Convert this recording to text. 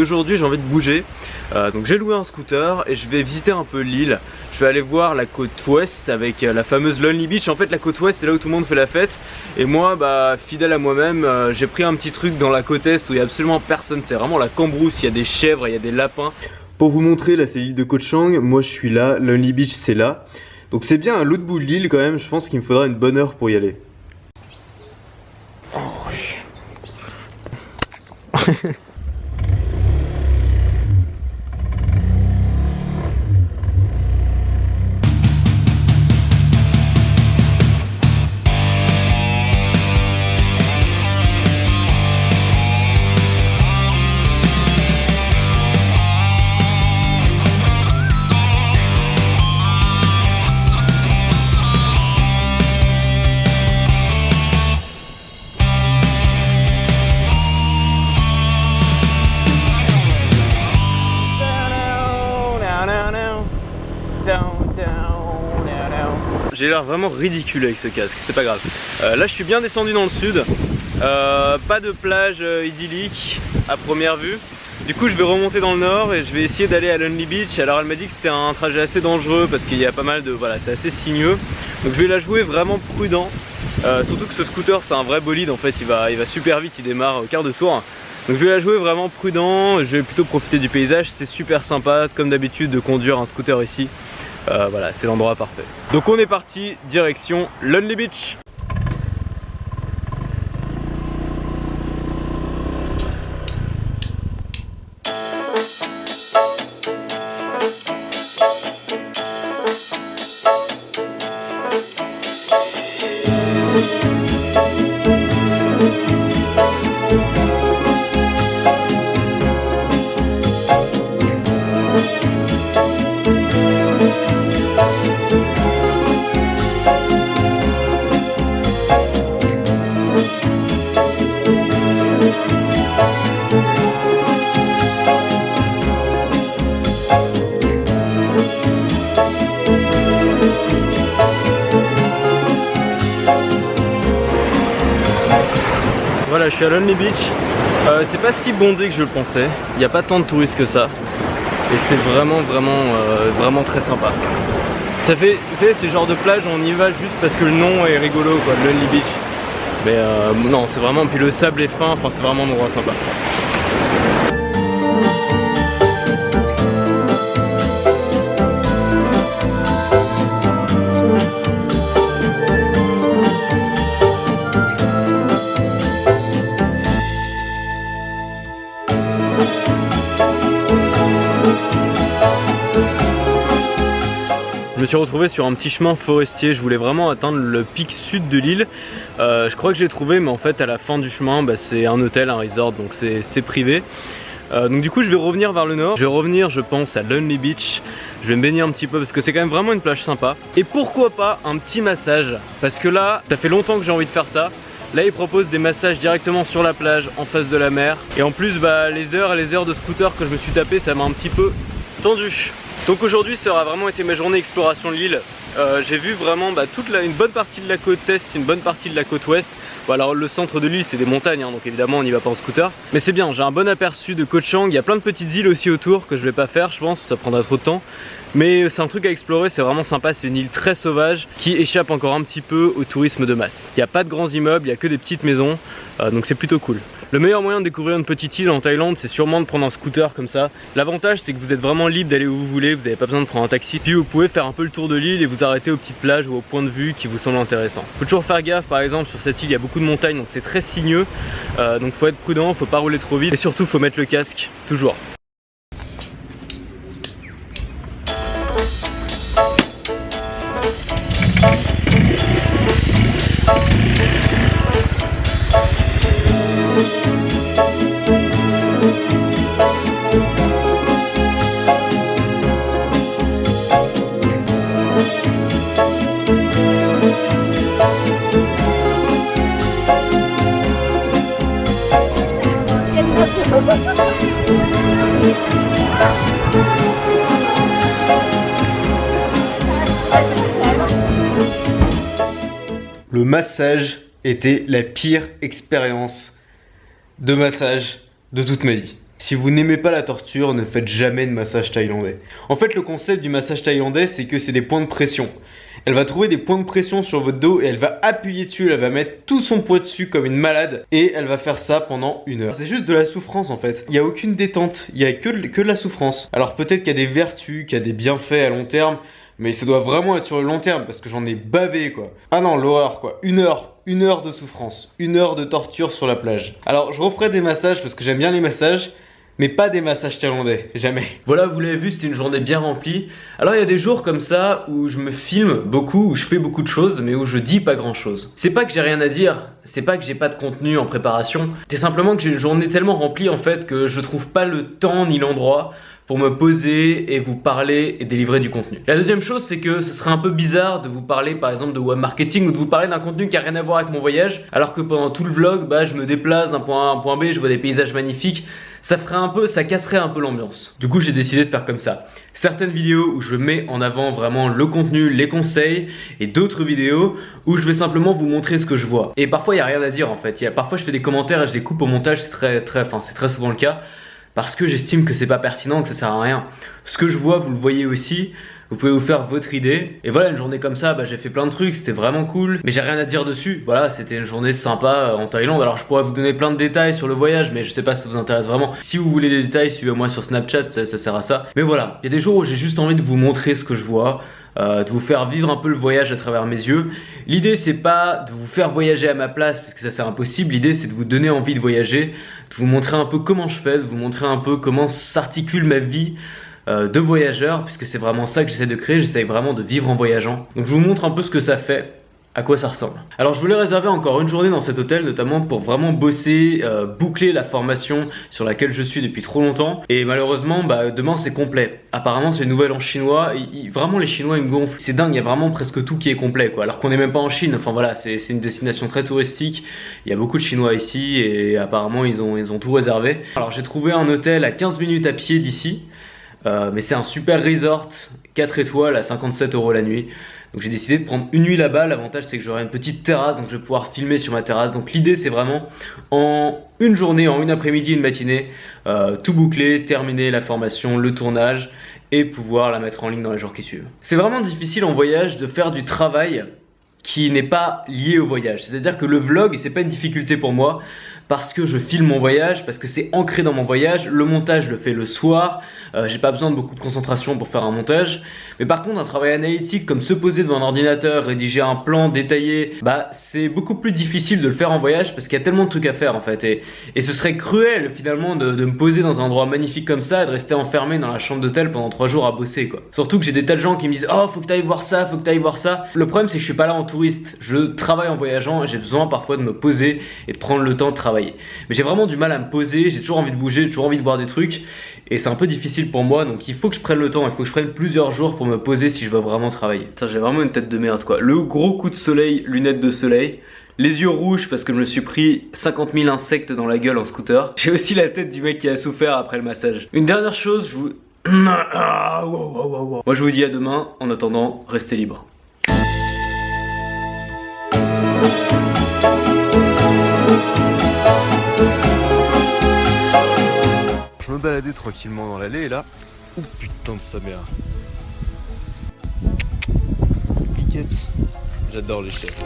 Aujourd'hui j'ai envie de bouger, donc j'ai loué un scooter et je vais visiter un peu l'île. Je vais aller voir la côte ouest avec la fameuse Lonely Beach. En fait la côte ouest c'est là où tout le monde fait la fête. Et moi fidèle à moi-même, j'ai pris un petit truc dans la côte est où il n'y a absolument personne. C'est vraiment la cambrousse, il y a des chèvres, il y a des lapins. Pour vous montrer, là c'est l'île de Koh Chang, moi je suis là, Lonely Beach c'est là. Donc c'est bien à l'autre bout de l'île quand même, je pense qu'il me faudra une bonne heure pour y aller. Oh. J'ai l'air vraiment ridicule avec ce casque, c'est pas grave. Là je suis bien descendu dans le sud, pas de plage idyllique à première vue. Du coup je vais remonter dans le nord et je vais essayer d'aller à Lonely Beach. Alors elle m'a dit que c'était un trajet assez dangereux parce qu'il y a pas mal de... Voilà, c'est assez sinueux. Donc je vais la jouer vraiment prudent. Surtout que ce scooter c'est un vrai bolide en fait, il va super vite, il démarre au quart de tour. Donc je vais la jouer vraiment prudent, je vais plutôt profiter du paysage, c'est super sympa comme d'habitude de conduire un scooter ici. Voilà, c'est l'endroit parfait. Donc on est parti, direction Lonely Beach. Voilà, je suis à Lonely Beach. C'est pas si bondé que je le pensais. Il n'y a pas tant de touristes que ça. Et c'est vraiment très sympa. Ça fait, vous savez, c'est le genre de plage où on y va juste parce que le nom est rigolo, quoi, Lonely Beach. Mais non, c'est vraiment, puis le sable est fin, enfin c'est vraiment un endroit sympa. Je me suis retrouvé sur un petit chemin forestier, je voulais vraiment atteindre le pic sud de l'île. Je crois que j'ai trouvé, mais en fait à la fin du chemin c'est un hôtel, un resort, donc c'est privé. Donc du coup je vais revenir vers le nord, je vais revenir je pense à Lonely Beach. Je vais me baigner un petit peu parce que c'est quand même vraiment une plage sympa. Et pourquoi pas un petit massage, parce que là ça fait longtemps que j'ai envie de faire ça. Là ils proposent des massages directement sur la plage en face de la mer. Et en plus les heures et les heures de scooter que je me suis tapé, ça m'a un petit peu tendu. Donc aujourd'hui ça aura vraiment été ma journée exploration de l'île. J'ai vu vraiment une bonne partie de la côte est, une bonne partie de la côte ouest. Bon, alors le centre de l'île c'est des montagnes, hein, donc évidemment on n'y va pas en scooter. Mais c'est bien, j'ai un bon aperçu de Koh Chang. Il y a plein de petites îles aussi autour que je vais pas faire, je pense, ça prendra trop de temps. Mais c'est un truc à explorer, c'est vraiment sympa, c'est une île très sauvage qui échappe encore un petit peu au tourisme de masse. Il n'y a pas de grands immeubles, il n'y a que des petites maisons, donc c'est plutôt cool. Le meilleur moyen de découvrir une petite île en Thaïlande, c'est sûrement de prendre un scooter comme ça. L'avantage c'est que vous êtes vraiment libre d'aller où vous voulez, vous n'avez pas besoin de prendre un taxi. Puis vous pouvez faire un peu le tour de l'île et vous arrêter aux petites plages ou aux points de vue qui vous semblent intéressants. Faut toujours faire gaffe, par exemple sur cette île il y a beaucoup de montagnes donc c'est très sinueux. Donc faut être prudent, faut pas rouler trop vite et surtout faut mettre le casque, toujours. Le massage était la pire expérience de massage de toute ma vie. Si vous n'aimez pas la torture, ne faites jamais de massage thaïlandais. En fait, le concept du massage thaïlandais, c'est que c'est des points de pression. Elle va trouver des points de pression sur votre dos et elle va appuyer dessus, elle va mettre tout son poids dessus comme une malade et elle va faire ça pendant 1 heure. C'est juste de la souffrance en fait. Il n'y a aucune détente, il n'y a que de la souffrance. Alors peut-être qu'il y a des vertus, qu'il y a des bienfaits à long terme, mais ça doit vraiment être sur le long terme parce que j'en ai bavé quoi. Ah non, l'horreur quoi. 1 heure. 1 heure de souffrance. 1 heure de torture sur la plage. Alors je referai des massages parce que j'aime bien les massages. Mais pas des massages thaïlandais, jamais. Voilà, vous l'avez vu, c'était une journée bien remplie. Alors il y a des jours comme ça où je me filme beaucoup, où je fais beaucoup de choses, mais où je dis pas grand chose. C'est pas que j'ai rien à dire, c'est pas que j'ai pas de contenu en préparation, c'est simplement que j'ai une journée tellement remplie en fait que je trouve pas le temps ni l'endroit pour me poser et vous parler et délivrer du contenu. La deuxième chose, c'est que ce serait un peu bizarre de vous parler par exemple de web marketing ou de vous parler d'un contenu qui a rien à voir avec mon voyage, alors que pendant tout le vlog, je me déplace d'un point A à un point B, je vois des paysages magnifiques. Ça casserait un peu l'ambiance. Du coup, j'ai décidé de faire comme ça. Certaines vidéos où je mets en avant vraiment le contenu, les conseils, et d'autres vidéos où je vais simplement vous montrer ce que je vois. Et parfois, il n'y a rien à dire en fait. Parfois, je fais des commentaires et je les coupe au montage, c'est très souvent le cas. Parce que j'estime que c'est pas pertinent, que ça sert à rien. Ce que je vois, vous le voyez aussi. Vous pouvez vous faire votre idée. Et voilà, une journée comme ça, j'ai fait plein de trucs, c'était vraiment cool. Mais j'ai rien à dire dessus. Voilà, c'était une journée sympa en Thaïlande. Alors je pourrais vous donner plein de détails sur le voyage, mais je sais pas si ça vous intéresse vraiment. Si vous voulez des détails, suivez-moi sur Snapchat, ça sert à ça. Mais voilà, il y a des jours où j'ai juste envie de vous montrer ce que je vois. De vous faire vivre un peu le voyage à travers mes yeux. L'idée c'est pas de vous faire voyager à ma place parce que ça c'est impossible, l'idée c'est de vous donner envie de voyager, de vous montrer un peu comment je fais, de vous montrer un peu comment s'articule ma vie de voyageur, puisque c'est vraiment ça que j'essaie de créer, j'essaie vraiment de vivre en voyageant. Donc je vous montre un peu ce que ça fait, à quoi ça ressemble. Alors je voulais réserver encore une journée dans cet hôtel, notamment pour vraiment bosser, boucler la formation sur laquelle je suis depuis trop longtemps. Et malheureusement, demain c'est complet. Apparemment c'est une nouvelle en chinois. Vraiment les Chinois ils me gonflent. C'est dingue, il y a vraiment presque tout qui est complet quoi. Alors qu'on n'est même pas en Chine. Enfin voilà, c'est une destination très touristique. Il y a beaucoup de Chinois ici et apparemment ils ont tout réservé. Alors j'ai trouvé un hôtel à 15 minutes à pied d'ici. Mais c'est un super resort, 4 étoiles à 57 € la nuit. Donc j'ai décidé de prendre une nuit là-bas. L'avantage c'est que j'aurai une petite terrasse, donc je vais pouvoir filmer sur ma terrasse. Donc l'idée c'est vraiment en une journée, en une après-midi, une matinée, tout boucler, terminer la formation, le tournage et pouvoir la mettre en ligne dans les jours qui suivent. C'est vraiment difficile en voyage de faire du travail qui n'est pas lié au voyage. C'est-à-dire que le vlog, c'est pas une difficulté pour moi parce que je filme mon voyage, parce que c'est ancré dans mon voyage. Le montage, je le fais le soir. J'ai pas besoin de beaucoup de concentration pour faire un montage. Mais par contre, un travail analytique comme se poser devant un ordinateur, rédiger un plan détaillé, c'est beaucoup plus difficile de le faire en voyage parce qu'il y a tellement de trucs à faire en fait. Et ce serait cruel finalement de me poser dans un endroit magnifique comme ça et de rester enfermé dans la chambre d'hôtel pendant 3 jours à bosser quoi. Surtout que j'ai des tas de gens qui me disent oh faut que t'ailles voir ça, faut que t'ailles voir ça. Le problème c'est que je suis pas là en touriste, je travaille en voyageant et j'ai besoin parfois de me poser et de prendre le temps de travailler. Mais j'ai vraiment du mal à me poser, j'ai toujours envie de bouger, j'ai toujours envie de voir des trucs et c'est un peu difficile pour moi, donc il faut que je prenne le temps, il faut que je prenne plusieurs jours pour me poser si je veux vraiment travailler. J'ai vraiment une tête de merde quoi. Le gros coup de soleil, lunettes de soleil, les yeux rouges parce que je me suis pris 50 000 insectes dans la gueule en scooter. J'ai aussi la tête du mec qui a souffert après le massage. Une dernière chose, moi je vous dis à demain, en attendant, restez libres. Je me baladais tranquillement dans l'allée et là, oh putain de sa mère. Piquette. J'adore les chefs.